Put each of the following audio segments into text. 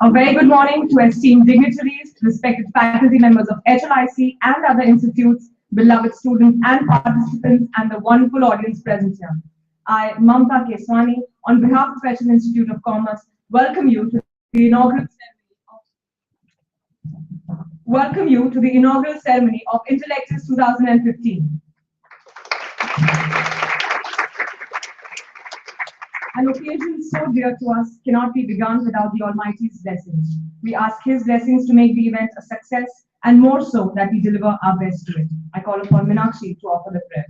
A very good morning to esteemed dignitaries, respected faculty members of HLIC and other institutes, beloved students and participants, and the wonderful audience present here. I, Mamta Keswani, on behalf of the Special Institute of Commerce, welcome you to the inaugural ceremony of Intellectus 2015. An occasion so dear to us cannot be begun without the Almighty's blessings. We ask His blessings to make the event a success, and more so that we deliver our best to it. I call upon Meenakshi to offer the prayer.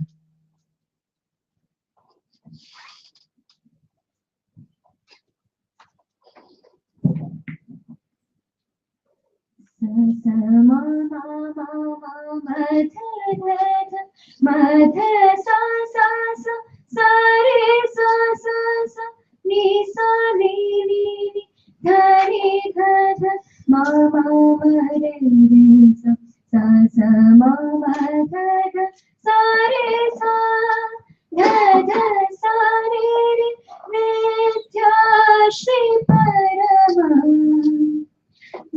Ni sa ni ni ni dha ni dha dha ma ma ma re re sa sa ma ma dha dha sa re sa dha dha sa re re nitya shri parama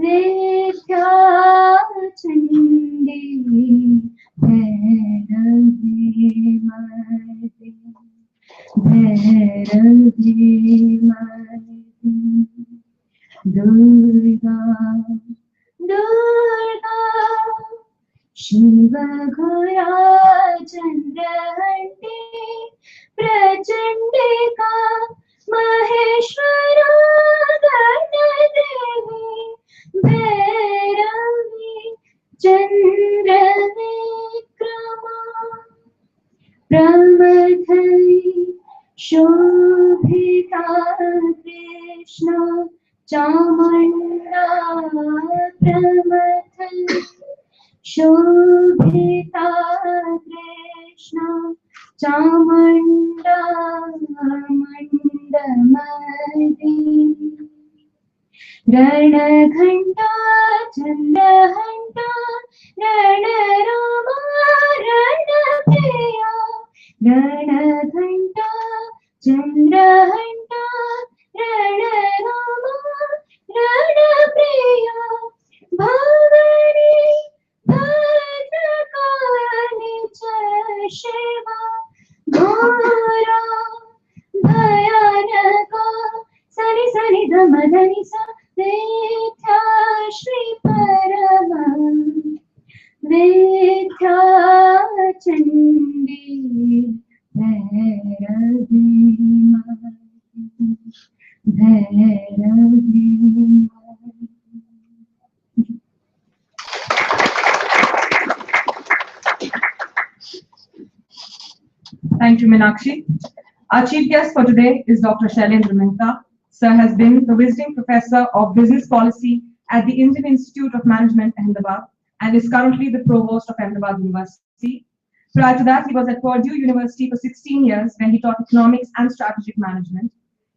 nitya chandi bhairavi mati Bhairavi Mati Durga Durga Shiva Ghora Chandrahanti Prachandika Maheshwara Ganadevi Bhairavi Chandravikrama Pramadhai Shobhita Krishna Chamanda Pramadhai Shobhita Krishna Chamanda Mandamadi Ranaghanta Chandrahanta Rana Rama Rana Priya Ranaghanta Chandrahanta Rana Rama Rana Priya Bhavani Bhadrakani Cha Shiva Ghora Bhayanaka Sani Sani Dhamadani Sa Nitya Shri Parama Nitya Chandi Bhairavi Mati Bhairavi Mati. Thank you, Meenakshi. Our chief guest for today is Dr. Shailendra Mehta. Sir has been the visiting professor of business policy at the Indian Institute of Management, Ahmedabad, and is currently the provost of Ahmedabad University. Prior to that, he was at Purdue University for 16 years when he taught economics and strategic management.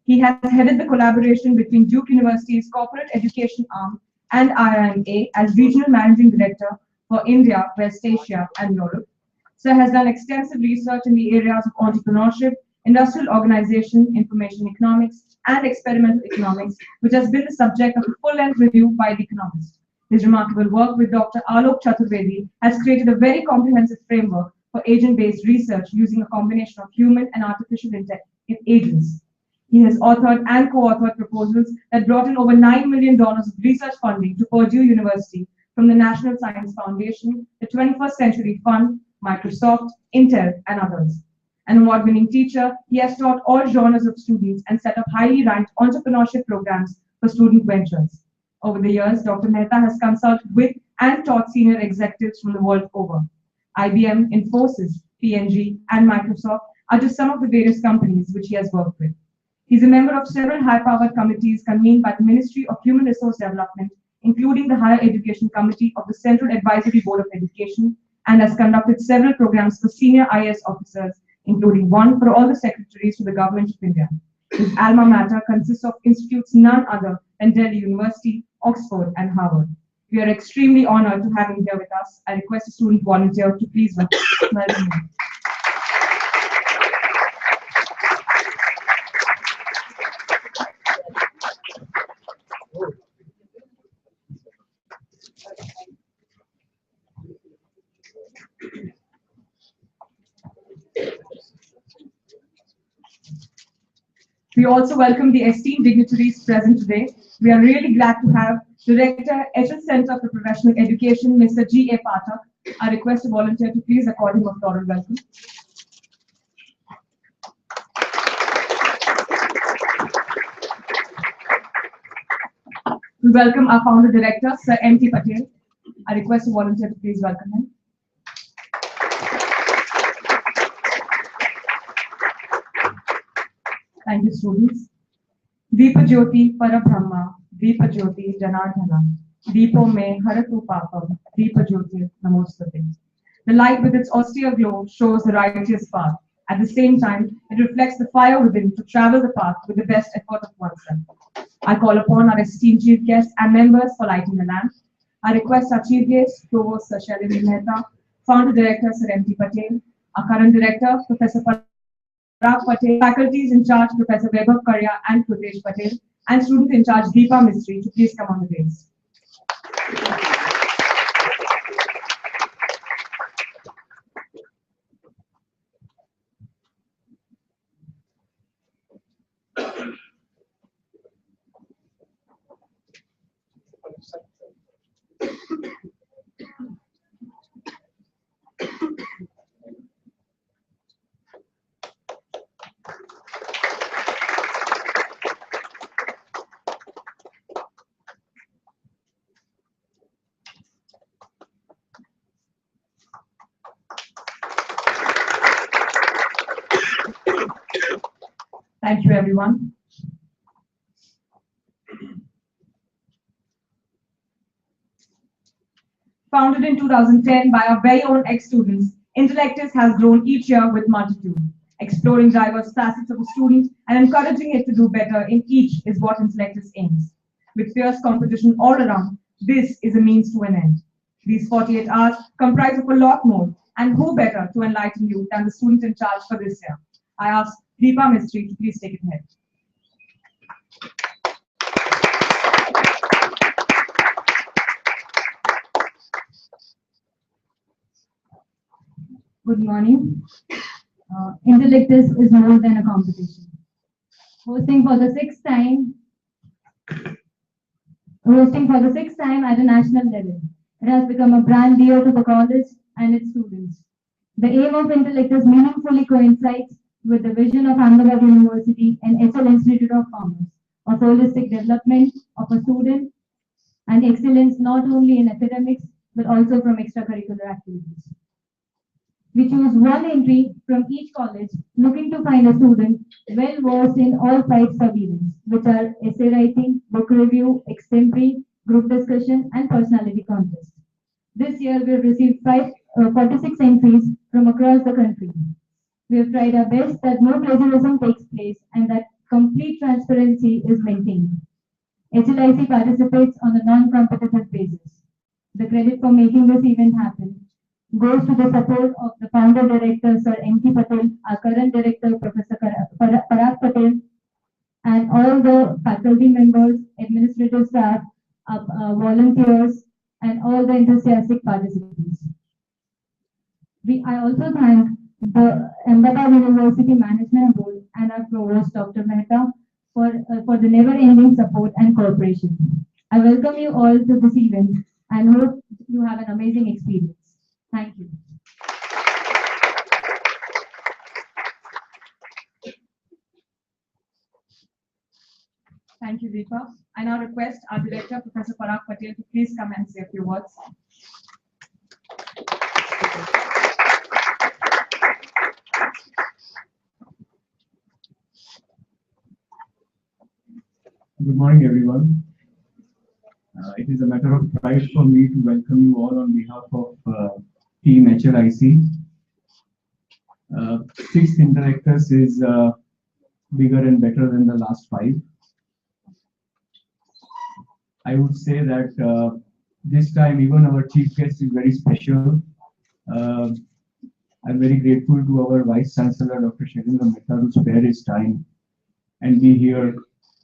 He has headed the collaboration between Duke University's corporate education arm and IIMA as regional managing director for India, West Asia, and Europe. Sir has done extensive research in the areas of entrepreneurship, industrial organization, information economics, and experimental economics, which has been the subject of a full-length review by The Economist. His remarkable work with Dr. Alok Chaturvedi has created a very comprehensive framework for agent-based research using a combination of human and artificial agents. He has authored and co-authored proposals that brought in over $9 million of research funding to Purdue University from the National Science Foundation, the 21st Century Fund, Microsoft, Intel, and others. An award-winning teacher, he has taught all genres of students and set up highly ranked entrepreneurship programs for student ventures. Over the years, Dr. Mehta has consulted with and taught senior executives from the world over. IBM, Infosys, P&G, and Microsoft are just some of the various companies which he has worked with. He's a member of several high-powered committees convened by the Ministry of Human Resource Development, including the Higher Education Committee of the Central Advisory Board of Education, and has conducted several programs for senior IAS officers, including one for all the secretaries to the Government of India. His alma mater consists of institutes none other than Delhi University, Oxford, and Harvard. We are extremely honored to have him here with us. I request a student volunteer to please welcome him. We also welcome the esteemed dignitaries present today. We are really glad to have Director, HS Center for Professional Education, Mr. G. A. Pathak. I request a volunteer to please accord him a floral welcome. We welcome our founder director, Sir M.T. Patel. I request a volunteer to please welcome him. Thank you, students. Deepa Jyoti Parabrahma, Deepa Jyoti Janardhana, Deepo Me Haratu Papam, Deepa Jyoti Namostate. The light with its austere glow shows the righteous path. At the same time, it reflects the fire within to travel the path with the best effort of oneself. I call upon our esteemed chief guests and members for lighting the lamp. I request our chief guest, Provost Sir Shailendra Mehta, founder director Sir M.T. Patel, our current director, Professor Parag Patel, faculties in charge, Professor Vaibhav Karya and Kutesh Patel, and student in charge, Deepa Mistry, to please come on the dais. Thank you, everyone. Founded in 2010 by our very own ex-students, Intellectus has grown each year with multitude. Exploring diverse facets of a student and encouraging it to do better in each is what Intellectus aims. With fierce competition all around, this is a means to an end. These 48 hours comprise of a lot more, and who better to enlighten you than the student in charge for this year? I ask Deepa Mistry to please take it ahead. Good morning. Intellectus is more than a competition. Hosting for the sixth time at a national level, it has become a brand dear to the college and its students. The aim of Intellectus meaningfully coincides with the vision of Ahmedabad University and HL Institute of Commerce of holistic development of a student and excellence not only in academics but also from extracurricular activities. We choose one entry from each college looking to find a student well versed in all 5 sub-events, which are essay writing, book review, extempore, group discussion, and personality contest. This year, we have received 46 entries from across the country. We have tried our best that no plagiarism takes place and that complete transparency is maintained. HLIC participates on a non-competitive basis. The credit for making this event happen goes to the support of the founder director, Sir M.T. Patel, our current director, Professor Parag Patel, and all the faculty members, administrative staff, volunteers, and all the enthusiastic participants. I also thank the Ahmedabad University Management Board and our provost, Dr. Mehta, for the never-ending support and cooperation. I welcome you all to this event and hope you have an amazing experience. Thank you. Thank you, Deepa. I now request our director, Professor Parag Patel, to please come and say a few words. Good morning, everyone. It is a matter of pride for me to welcome you all on behalf of Team HLIC. Sixth Intellectus is bigger and better than the last 5. I would say that this time even our chief guest is very special. I'm very grateful to our Vice Chancellor, Dr. Shailendra Mehta, to spare his time and be here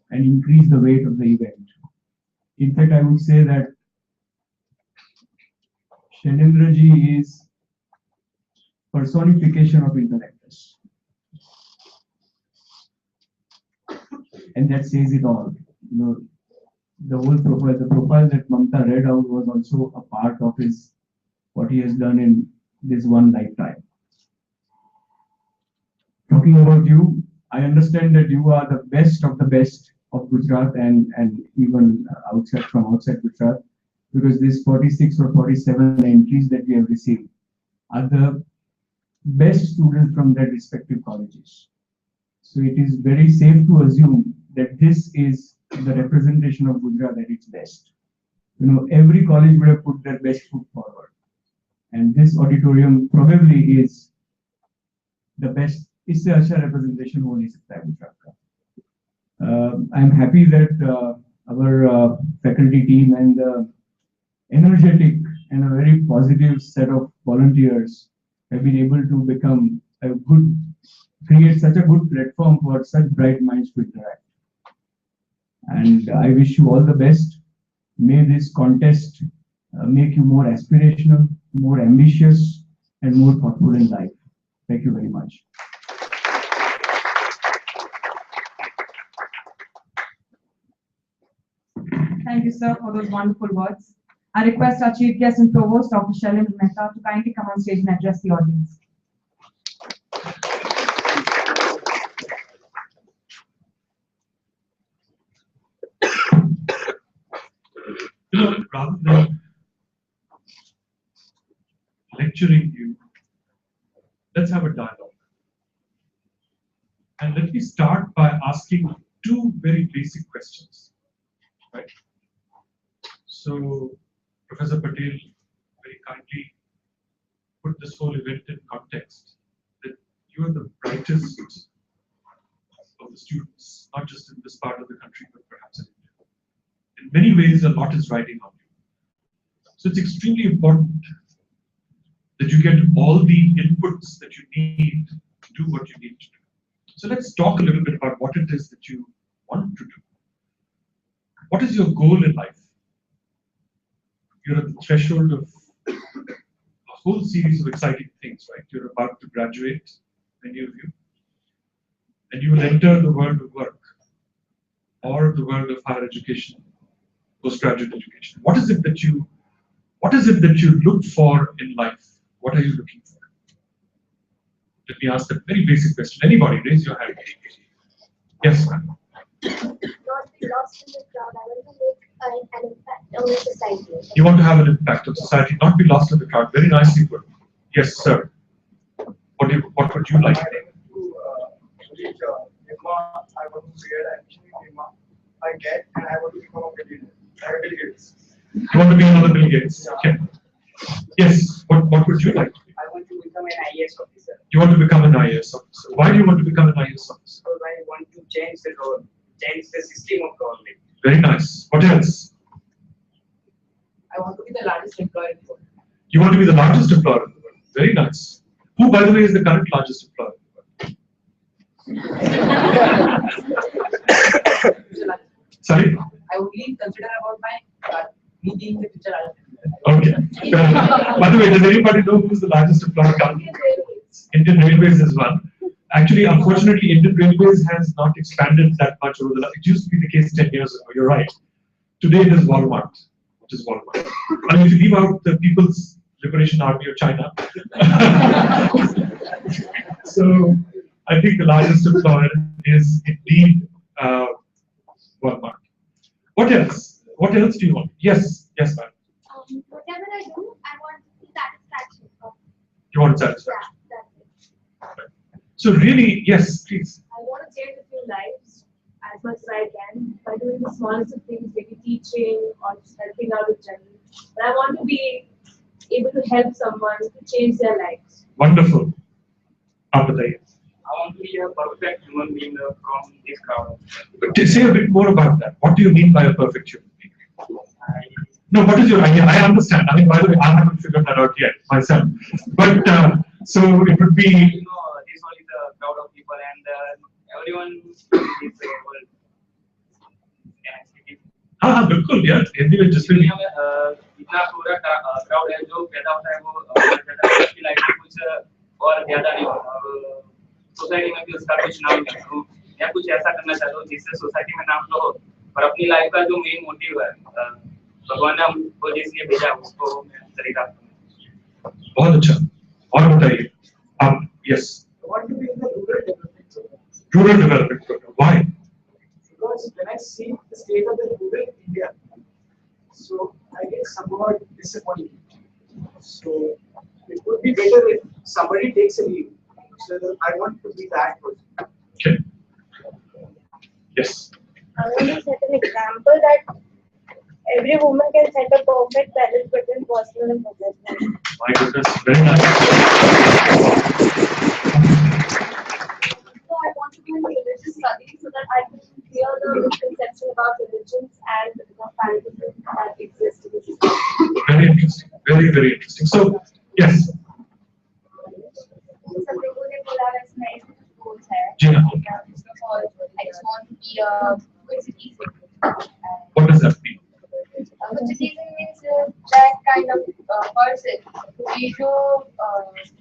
and increase the weight of the event. In fact, I would say that Shailendra ji is personification of Intellectus. and that says it all. You know, the profile that Mamta read out was also a part of his what he has done in this one lifetime. Talking about you, I understand that you are the best of Gujarat and even outside Gujarat, because these 46 or 47 entries that we have received are the best students from their respective colleges. So it is very safe to assume that this is the representation of Gujarat at its best. You know, every college would have put their best foot forward, and this auditorium probably is the best. इससे अच्छा representation हो नहीं सकता है गुजरात का. I'm happy that our faculty team and the energetic and a very positive set of volunteers have been able to create such a good platform for such bright minds to interact. And I wish you all the best. May this contest make you more aspirational, more ambitious, and more thoughtful in life. Thank you very much. Thank you, sir, for those wonderful words. I request our Chief Guest and Provost, Dr. Shailendra Mehta, to kindly come on stage and address the audience. You know, rather than lecturing you, let's have a dialogue. And let me start by asking two very basic questions. Right? So, Professor Patel very kindly put this whole event in context, that you are the brightest of the students, not just in this part of the country, but perhaps in India. In many ways, a lot is riding on you. So it's extremely important that you get all the inputs that you need to do what you need to do. So let's talk a little bit about what it is that you want to do. What is your goal in life? You're at the threshold of a whole series of exciting things, right? You're about to graduate, many of you, and you will enter the world of work or the world of higher education, postgraduate education. What is it that you look for in life? What are you looking for? Let me ask a very basic question. Anybody, raise your hand. Yes, ma'am. Not be lost in the crowd. I want to make an impact on the society. You want to have an impact on society, not be lost in the crowd. Very nicely put. Yes, sir. What would you like? I want to create actually I get and I want to become a billionaire. Bill Gates. You want to be another Bill Gates? Okay. Yes. What would you like to be? I want to become an IAS officer. You want to become an IAS officer. Why do you want to become an IAS officer? Because I want to change the system of government. Very nice. What else? I want to be the largest employer in the world. You want to be the largest employer in the world. Very nice. Who, by the way, is the current largest employer in the world? Sorry? I only consider about me being the future. Okay. By the way, does anybody know who's the largest employer currently? Indian Railways is one. Actually, unfortunately, Indian Railways has not expanded that much over the last. It used to be the case 10 years ago. You're right. Today it is Walmart, which is Walmart. I mean, if you leave out the People's Liberation Army of China. So I think the largest employer is indeed Walmart. What else? What else do you want? Yes, yes, ma'am. Whatever I do, I want the satisfaction of. You want satisfaction? Yeah, that's it. So really, yes, please. I want to change a few lives as much as I can by doing the smallest of things, maybe teaching or just helping out with children. But I want to be able to help someone to change their lives. Wonderful. Up with it. I want to be a perfect human being from this crowd. But say a bit more about that. What do you mean by a perfect human being? No, what is your idea? I understand. I mean, by the way, I haven't figured that out yet myself. But so it would be. You know, this one is a crowd of people, and everyone is able. हाँ बिल्कुल यार हिंदी में जिसमें भी इतना पूरा crowd है जो पैदा होता है वो उसकी लाइफ में कुछ और ज्यादा नहीं होता और सोसाइटी में भी उसका कुछ नाम है तो या कुछ ऐसा करना चाहते हो जिससे सोसाइटी में नाम लो हो और अपनी लाइफ का जो मेन मोटिव है भगवान ने हमको जिस लिए भेजा उसको मैं सही रास्ते में। बहुत अच्छा, और बताइए आप। Yes, want to be in the rural development program. Rural development programme, why? Because when I see the state of the rural India, so I get somewhat disappointed. So it would be better if somebody takes a lead. So I want to be that person. Okay. Yes. I want to set an example that every woman can set a perfect balance between personal and professional. My goodness, very nice. So I want to be in religious studies so that I can clear the misconception about religions and the comparatism that exists in the society. Very interesting. Very, very interesting. So, yes. सब लोगों ने बोला वैसे मैं goals है जी हाँ. और I just want to be a good citizen. What does that mean? A good citizen means that kind of person कि जो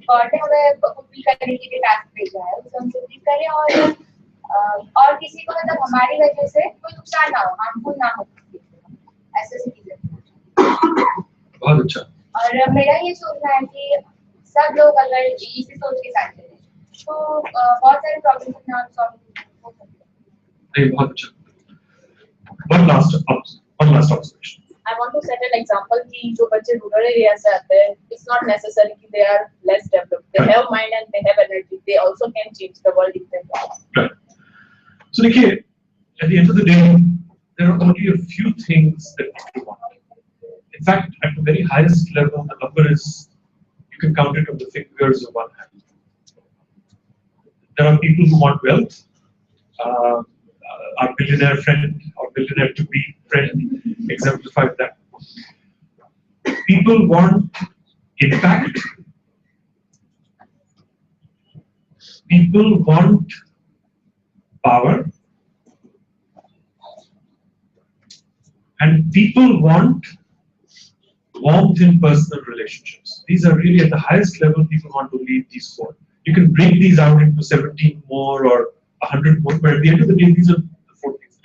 गॉड ने हमें फुलफिल करने के लिए टास्क भेजा है उसे हम फुलफिल करें और किसी को मतलब हमारी वजह से कोई नुकसान ना हो, हार्मफुल ना हो, ऐसे सिटीजन। बहुत अच्छा. और मेरा ये सोचना है कि सब लोग अगर इसी सोच के साथ चलें तो बहुत सारे प्रॉब्लम अपने आप सॉल्व हो सकते हैं। नहीं, बहुत अच्छा. One last observation. I want to set an example कि जो बच्चे rural area से आते हैं, it's not necessary कि they are less developed. They have mind and they have energy. They also can change the world if they want. Right. So, देखिए, at the end of the day, there are only a few things that people want. In fact, at the very highest level, the number is, you can count it on the fingers of one hand. There are people who want wealth. Our billionaire friend or billionaire to be friend exemplified that. People want impact. People want power. And people want warmth in personal relationships. These are really at the highest level, people want to lead these four. You can break these out into 17 more or 100 more, but at the end of the day, these are the four things.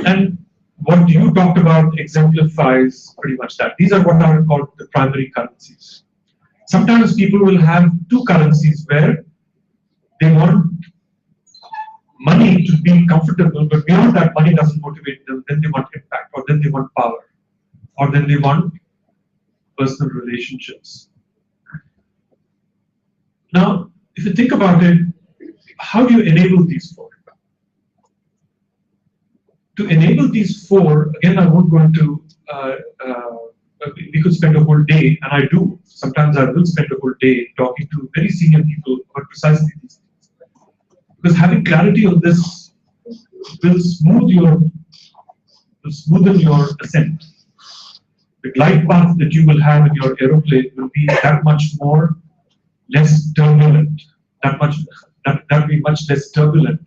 And what you talked about exemplifies pretty much that. These are what are called the primary currencies. Sometimes people will have two currencies where they want money to be comfortable, but beyond that, money doesn't motivate them. Then they want impact, or then they want power, or then they want personal relationships. Now, if you think about it, how do you enable these four? To enable these four, again, I won't go into, we could spend a whole day, and I do. Sometimes I will spend a whole day talking to very senior people about precisely these things. Because having clarity on this will smoothen your ascent. The glide path that you will have in your aeroplane will be that much more less turbulent, that will be much less turbulent,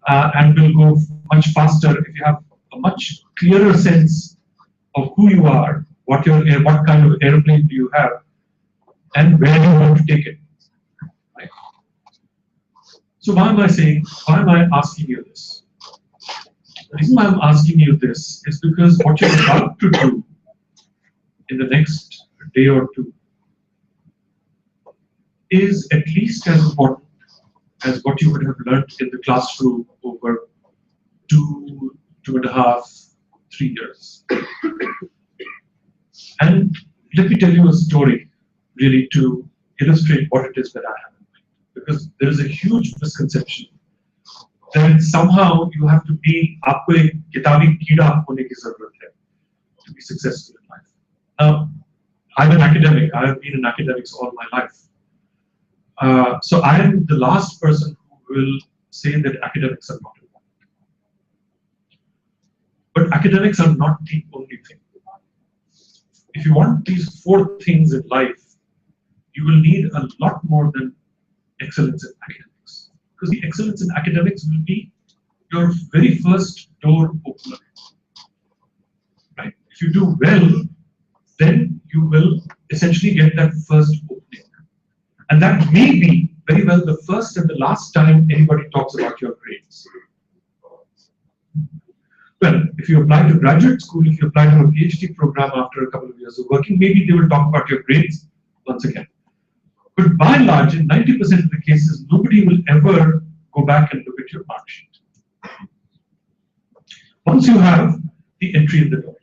and will go much faster if you have a much clearer sense of who you are, what kind of airplane do you have, and where you want to take it. Right? So why am I asking you this? The reason why I'm asking you this is because what you're about to do in the next day or two is at least as important as what you would have learned in the classroom over 2.5, 3 years. And let me tell you a story really to illustrate what it is that I have in mind. Because there is a huge misconception that somehow you have to be, आपको एक किताबी कीड़ा होने की ज़रूरत है to be successful in life. Now, I'm an academic. I have been in academics all my life. So I am the last person who will say that academics are not important. But academics are not the only thing. If you want these four things in life, you will need a lot more than excellence in academics. Because the excellence in academics will be your very first door opener. Right? If you do well, then you will essentially get that first opening. And that may be very well the first and the last time anybody talks about your grades. Well, if you apply to graduate school, if you apply to a PhD program after a couple of years of working, maybe they will talk about your grades once again. But by and large, in 90% of the cases, nobody will ever go back and look at your mark sheet. Once you have the entry in the door.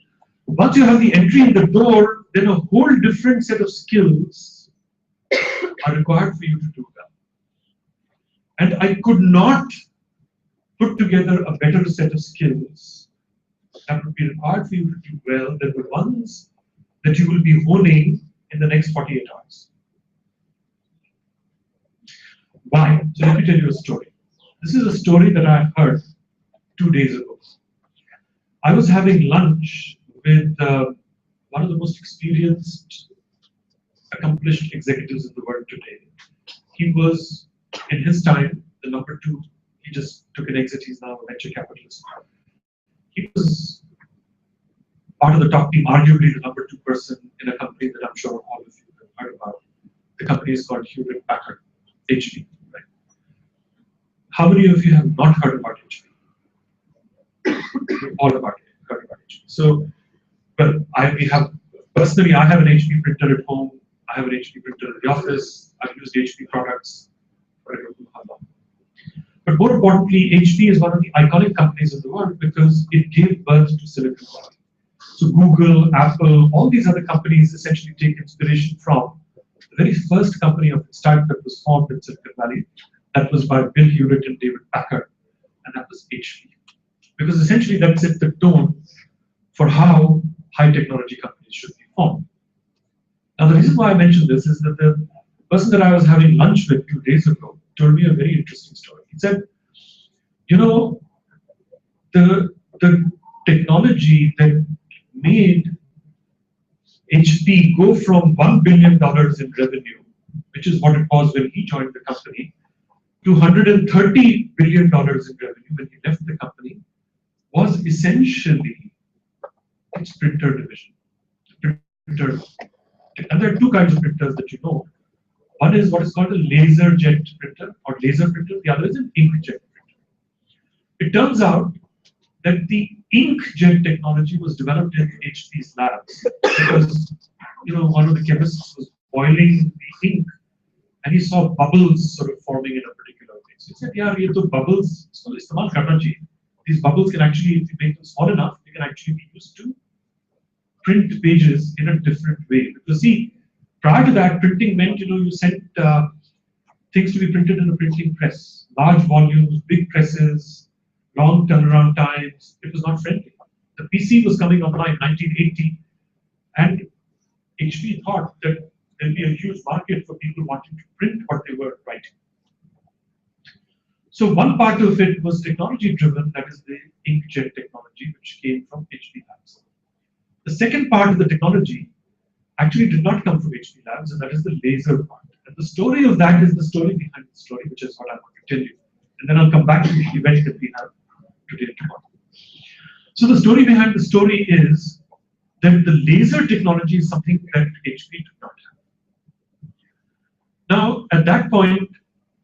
Once you have the entry in the door, then a whole different set of skills are required for you to do well. And I could not put together a better set of skills that would be required for you to do well than the ones that you will be honing in the next 48 hours. Why? So let me tell you a story. This is a story that I heard 2 days ago. I was having lunch with one of the most experienced, accomplished executives in the world today. He was, in his time, the number 2. He just took an exit. He's now a venture capitalist. He was part of the top team, arguably the number 2 person in a company that I'm sure all of you have heard about. The company is called Hewlett Packard, HP. Right? How many of you have not heard about HP? All about it, heard about HP. So, well, personally, I have an HP printer at home. I have an HP printer at the office. I've used HP products for I don't know how long. But more importantly, HP is one of the iconic companies in the world because it gave birth to Silicon Valley. So Google, Apple, all these other companies essentially take inspiration from the very first company of its type that was formed in Silicon Valley. That was by Bill Hewlett and David Packard, and that was HP. Because essentially that set the tone for how high technology companies should be formed. Now the reason why I mentioned this is that the person that I was having lunch with 2 days ago told me a very interesting story. He said, you know, the technology that made HP go from $1 billion in revenue, which is what it was when he joined the company, to $130 billion in revenue when he left the company, was essentially its printer division. Printer. And there are 2 kinds of printers that you know. One is what is called a laser jet printer or laser printer. The other is an inkjet printer. It turns out that the inkjet technology was developed in HP's labs because, you know, one of the chemists was boiling the ink and he saw bubbles sort of forming in a particular way. So he said, yeah, ye to bubbles, so istemal karna chahiye. These bubbles can actually, if you make them small enough, they can actually be used to print pages in a different way. Because see, prior to that, printing meant, you know, you sent things to be printed in a printing press, large volumes, big presses, long turnaround times. It was not friendly. The PC was coming online in 1980, and HP thought that there'll be a huge market for people wanting to print what they were writing. So one part of it was technology driven, that is the inkjet technology, which came from HP Labs. The second part of the technology actually did not come from HP Labs, and that is the laser part. And the story of that is the story behind the story, which is what I want to tell you. And then I'll come back to the event that we have today and tomorrow. So the story behind the story is that the laser technology is something that HP did not have. Now, at that point,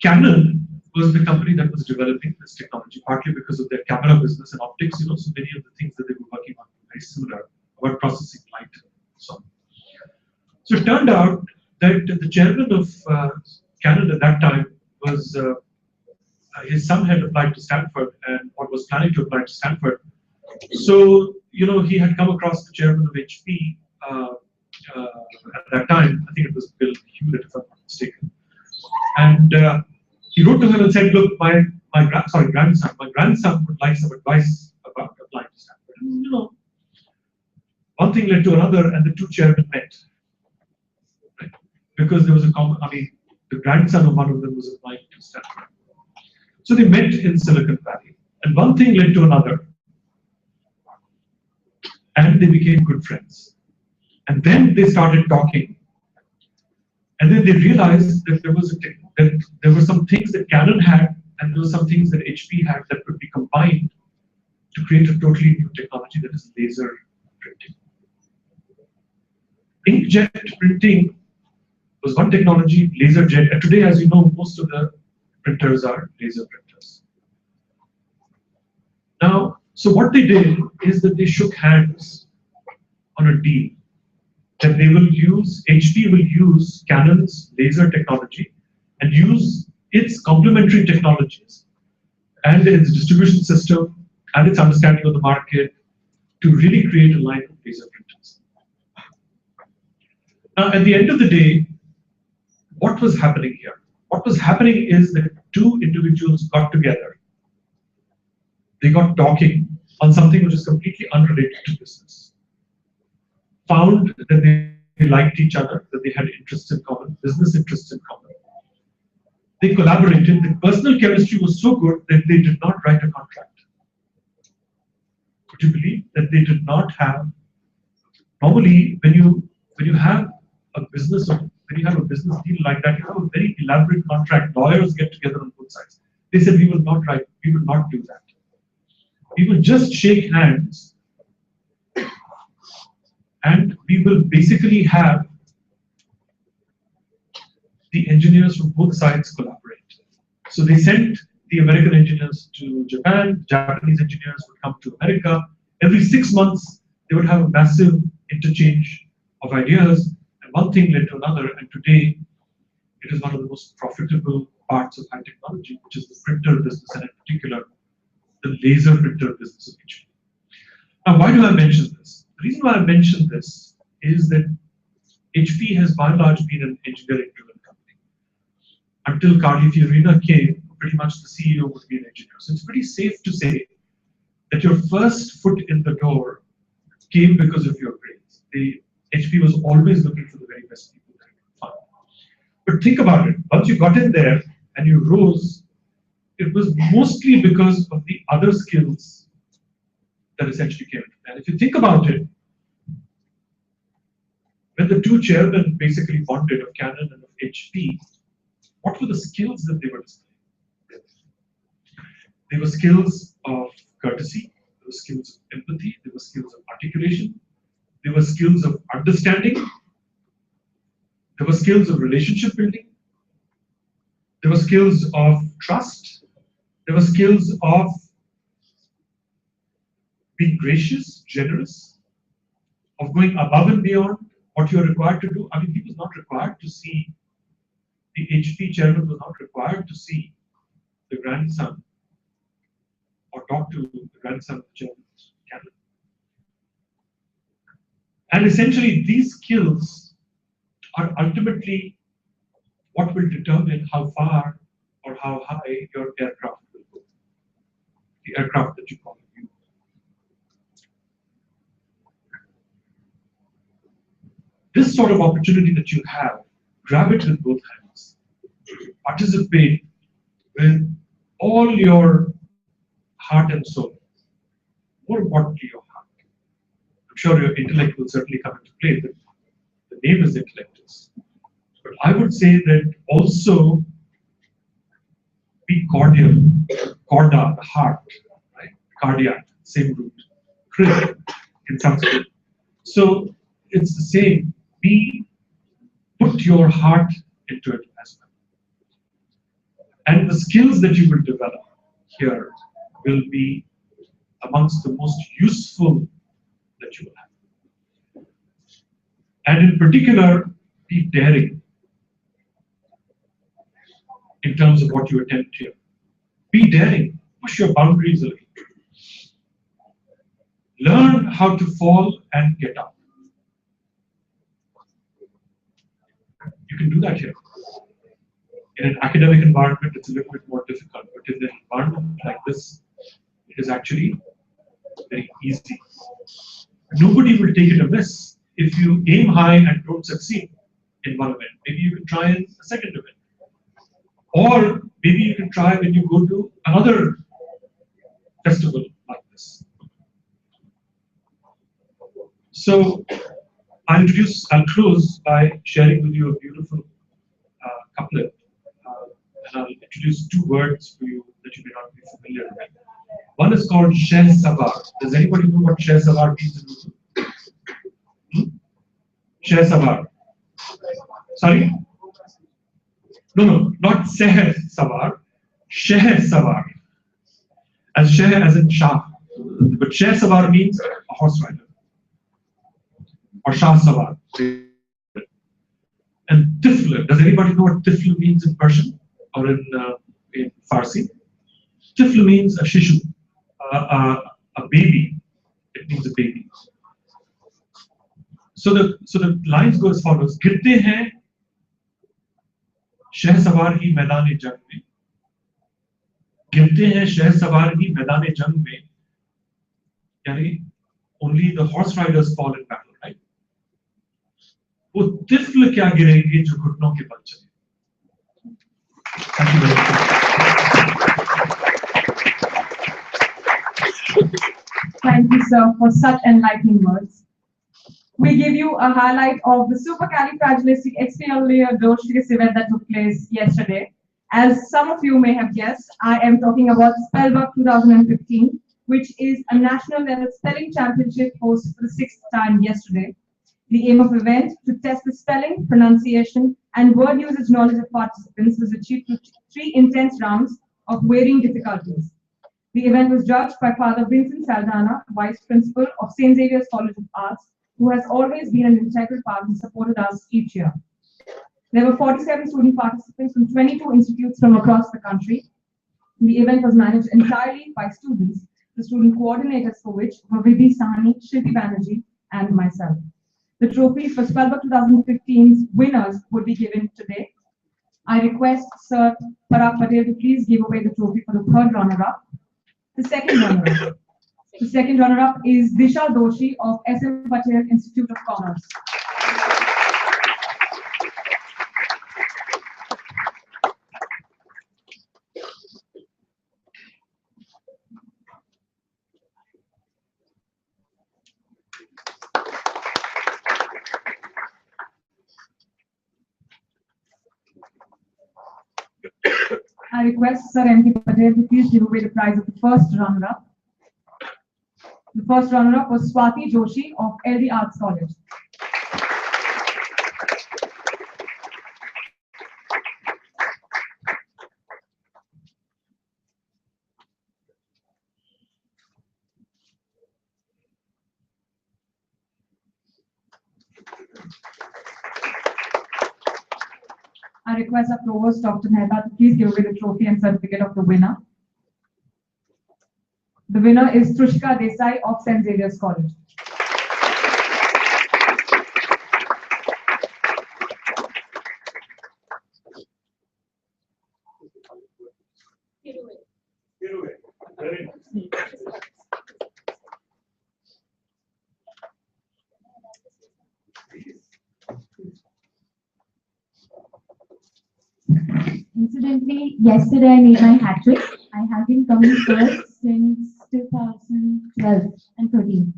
Canon was the company that was developing this technology, partly because of their camera business and optics. You know, so many of the things that they were working on were very similar about processing light and so on. So it turned out that the chairman of Canon at that time was his son had applied to Stanford and or was planning to apply to Stanford. So, you know, he had come across the chairman of HP at that time. I think it was Bill Hewlett, if I'm not mistaken. And he wrote to him and said, look, my grandson would like some advice about applying to Stanford. And, you know, one thing led to another, and the 2 chairmen met. Right? Because there was a common, I mean, the grandson of one of them was applying to Stanford. So they met in Silicon Valley, and one thing led to another, and they became good friends. And then they started talking, and then they realized that there were some things that Canon had, and there were some things that HP had that could be combined to create a totally new technology that is laser printing. Inkjet printing was one technology, laser jet, and today, as you know, most of the printers are laser printers. Now, so what they did is that they shook hands on a deal that they will use, HP will use Canon's laser technology and use its complementary technologies and its distribution system and its understanding of the market to really create a line of laser printers. Now, at the end of the day, what was happening here? What was happening is that two individuals got together. They got talking on something which is completely unrelated to business. Found that they liked each other, that they had interests in common, business interests in common. They collaborated. The personal chemistry was so good that they did not write a contract. Could you believe that they did not have? Normally, when you have a business deal like that, you have a very elaborate contract. Lawyers get together on both sides. They said, we will not do that. We will just shake hands and we will basically have the engineers from both sides collaborate. So they sent the American engineers to Japan, Japanese engineers would come to America. Every 6 months, they would have a massive interchange of ideas, and one thing led to another, and today it is one of the most profitable parts of high technology, which is the printer business, and in particular, the laser printer business of HP. Now, why do I mention this? The reason why I mention this is that HP has by and large been an engineering-driven company. Until Carly Fiorina came, pretty much the CEO would be an engineer. So it's pretty safe to say that your first foot in the door came because of your grades. HP was always looking for the very best people that it could find. But think about it. Once you got in there and you rose, it was mostly because of the other skills that essentially came. And if you think about it, when the two chairmen basically wanted of Canon and of HP, what were the skills that they were displaying? They were skills of courtesy, they were skills of empathy, they were skills of articulation, they were skills of understanding, there were skills of relationship building, there were skills of trust, there were skills of being gracious, generous, of going above and beyond what you are required to do. I mean, he was not required to see, the HP chairman was not required to see the grandson or talk to the grandson of the chairman's cabinet. And essentially, these skills are ultimately what will determine how far or how high your aircraft will go. The aircraft that you call you. This sort of opportunity that you have, grab it with both hands. Participate with all your heart and soul. More importantly, your heart. I'm sure your intellect will certainly come into play, but the name is Intellectus. But I would say that also be cordial, corda, the heart, right? Cardiac, same root. Krit in Sanskrit. So it's the same. Put your heart into it as well. And the skills that you will develop here will be amongst the most useful that you will have. And in particular, be daring in terms of what you attempt here. Be daring, push your boundaries a little. Learn how to fall and get up. You can do that here. In an academic environment, it's a little bit more difficult, but in an environment like this, it is actually very easy. Nobody will take it amiss if you aim high and don't succeed in one event. Maybe you can try in a second event. Or maybe you can try when you go to another festival like this. So I'll close by sharing with you a beautiful couplet. And I'll introduce two words for you that you may not be familiar with. One is called Sher Savar. Does anybody know what Sher Savar means in Urdu? Sher Savar. Sorry? No, not Seher Sawar. Sheher Sawar. As Sheher as in Shah. But Sheher Sawar means a horse rider. Or Shah Sawar. And Tifl. Does anybody know what Tifl means in Persian or in Farsi? Tifl means a shishu, a baby. It means a baby. So the lines go as follows. गिरते हैं शहसवार ही मैदान जंग में, गिरते हैं शहसवार ही मैदान जंग में, यानी only the horse riders fall in battle, right? वो तिफ्ल क्या गिरेंगे जो घुटनों के बल चले. Thank you very much. Thank you, sir, for such enlightening words. We give you a highlight of the supercalifragilisticexpialidocious event that took place yesterday. As some of you may have guessed, I am talking about Spellbook 2015, which is a national level spelling championship hosted for the 6th time yesterday. The aim of the event to test the spelling, pronunciation, and word usage knowledge of participants was achieved through 3 intense rounds of varying difficulties. The event was judged by Father Vincent Saldana, Vice Principal of St. Xavier's College of Arts, who has always been an integral part and supported us each year. There were 47 student participants from 22 institutes from across the country. The event was managed entirely by students, the student coordinators for which were Vidhi Sahani, Shilpi Banerjee, and myself. The trophies for Spellbook 2015's winners would be given today. I request Sir Parag Patel to please give away the trophy for the 3rd runner-up. The second runner-up is Disha Doshi of S.M. Patel Institute of Commerce. I request Sir M.K. Patel to please give away the prize of the first runner-up. The first runner-up was Swati Joshi of LD Arts College. I request our Provost, Dr. Mehta, to please give away the trophy and certificate of the winner. The winner is Trushika Desai of St. Xavier's College. Incidentally, yesterday I made my hat trick. I have been coming first since 2012 and 13.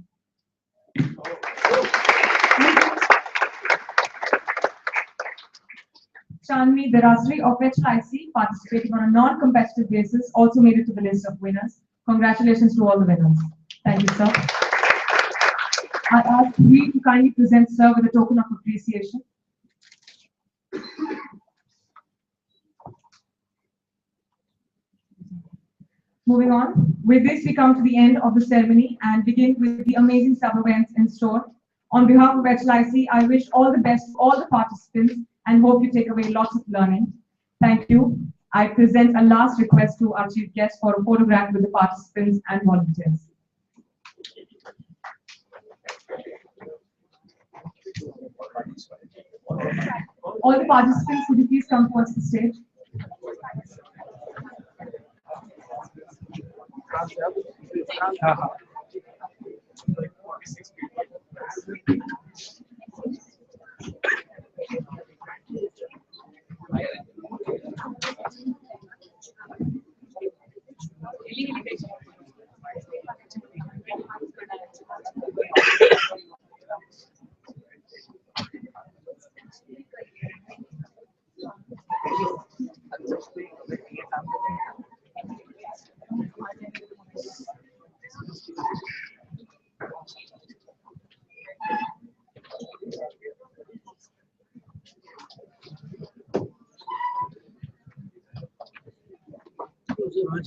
Shanvi Darasri of HLIC, participating on a non-competitive basis, also made it to the list of winners. Congratulations to all the winners. Thank you, sir. I ask you to kindly present sir with a token of appreciation. Moving on, with this we come to the end of the ceremony and begin with the amazing sub-events in store. On behalf of HLIC, I wish all the best to all the participants and hope you take away lots of learning. Thank you. I present a last request to our chief guest for a photograph with the participants and volunteers. All the participants, would you please come towards the stage?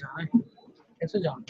जाना है कैसे जाऊँ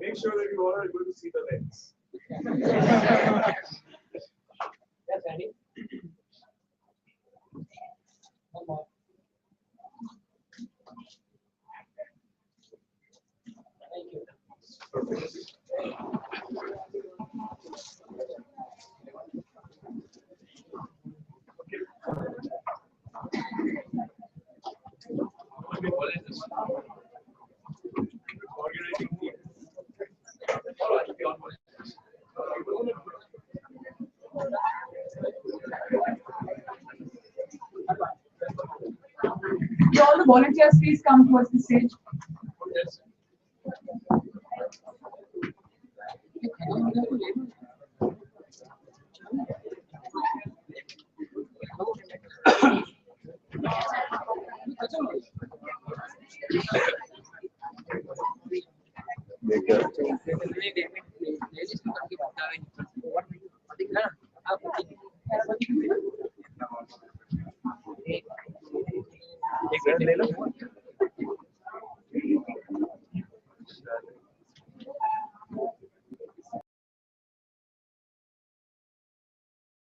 Make sure that you all are able to see the lens. Yes, Andy. One more. Thank you. Organizing team. Could all the volunteers please come towards the stage? ये खत्म हो गया तो ले लो